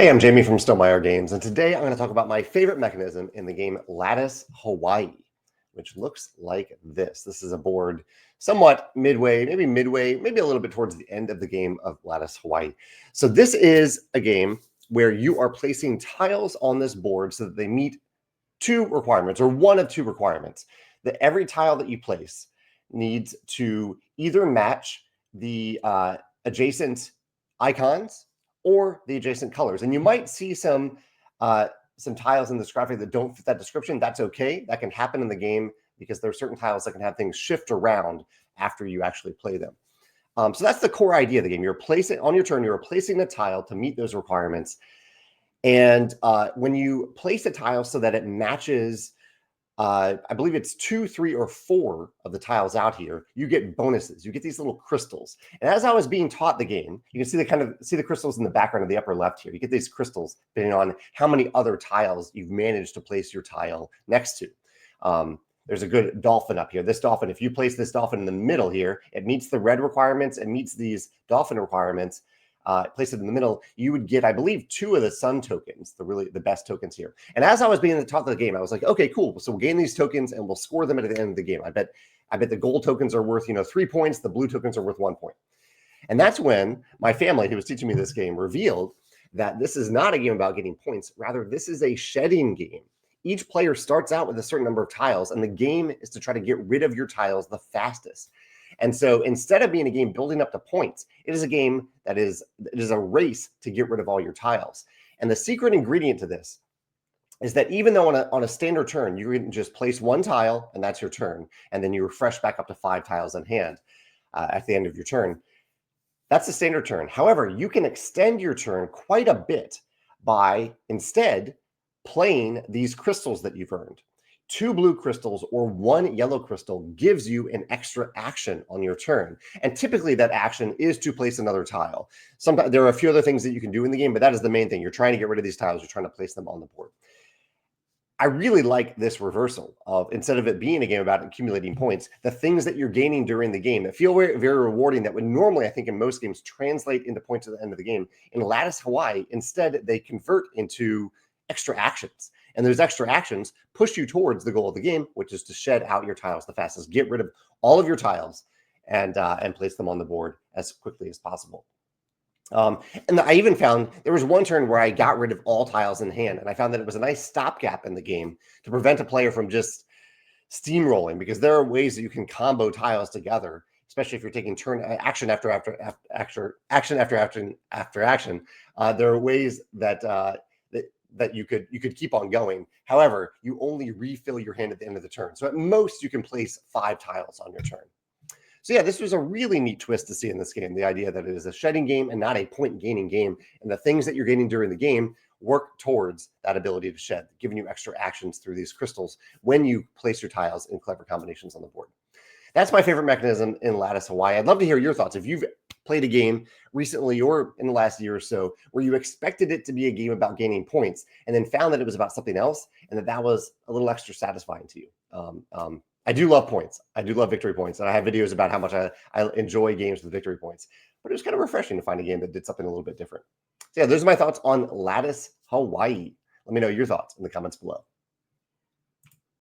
Hey, I'm Jamey from Stonemaier Games, and today I'm going to talk about my favorite mechanism in the game Latice Hawai'i, which looks like this. This is a board somewhat midway, maybe a little bit towards the end of the game of Latice Hawai'i. So this is a game where you are placing tiles on this board so that they meet two requirements, or one of two requirements, that every tile that you place needs to either match the adjacent icons or the adjacent colors. And you might see some tiles in this graphic that don't fit that description. That's okay. That can happen in the game because there are certain tiles that can have things shift around after you actually play them. So that's the core idea of the game. You're placing on your turn, you're placing a tile to meet those requirements. And when you place a tile so that it matches, I believe it's 2, 3, or 4 of the tiles out here, you get bonuses. You get these little crystals. And as I was being taught the game, you can see the crystals in the background of the upper left here. You get these crystals depending on how many other tiles you've managed to place your tile next to. There's a good dolphin up here. This dolphin, if you place this dolphin in the middle here, it meets the red requirements, it meets these dolphin requirements. Place it in the middle, you would get, I believe, 2 of the sun tokens, the best tokens here. And as I was being taught the game, I was like, okay, cool. So we'll gain these tokens and we'll score them at the end of the game. I bet the gold tokens are worth 3 points. The blue tokens are worth 1 point. And that's when my family, who was teaching me this game, revealed that this is not a game about getting points. Rather, this is a shedding game. Each player starts out with a certain number of tiles, and the game is to try to get rid of your tiles the fastest. And so instead of being a game building up to points, it is a game it is a race to get rid of all your tiles. And the secret ingredient to this is that even though on a standard turn, you can just place 1 tile and that's your turn, and then you refresh back up to 5 tiles in hand at the end of your turn. That's the standard turn. However, you can extend your turn quite a bit by instead playing these crystals that you've earned. 2 blue crystals or 1 yellow crystal gives you an extra action on your turn. And typically that action is to place another tile. Sometimes there are a few other things that you can do in the game, but that is the main thing. You're trying to get rid of these tiles. You're trying to place them on the board. I really like this reversal of, instead of it being a game about accumulating points, the things that you're gaining during the game that feel very, very rewarding, that would normally, I think in most games, translate into points at the end of the game. In Latice Hawai'i, instead, they convert into extra actions. And those extra actions push you towards the goal of the game, which is to shed out your tiles the fastest. Get rid of all of your tiles and place them on the board as quickly as possible. And I even found there was one turn where I got rid of all tiles in hand, and I found that it was a nice stopgap in the game to prevent a player from just steamrolling, because there are ways that you can combo tiles together, especially if you're taking turn action after action. There are ways that you could keep on going. However, you only refill your hand at the end of the turn. So at most, you can place 5 tiles on your turn. So yeah, this was a really neat twist to see in this game, the idea that it is a shedding game and not a point gaining game. And the things that you're gaining during the game work towards that ability to shed, giving you extra actions through these crystals when you place your tiles in clever combinations on the board. That's my favorite mechanism in Latice Hawai'i. I'd love to hear your thoughts. If you've played a game recently or in the last year or so where you expected it to be a game about gaining points and then found that it was about something else, and that was a little extra satisfying to you. I do love points. I do love victory points. And I have videos about how much I enjoy games with victory points. But it was kind of refreshing to find a game that did something a little bit different. So yeah, those are my thoughts on Latice Hawai'i. Let me know your thoughts in the comments below.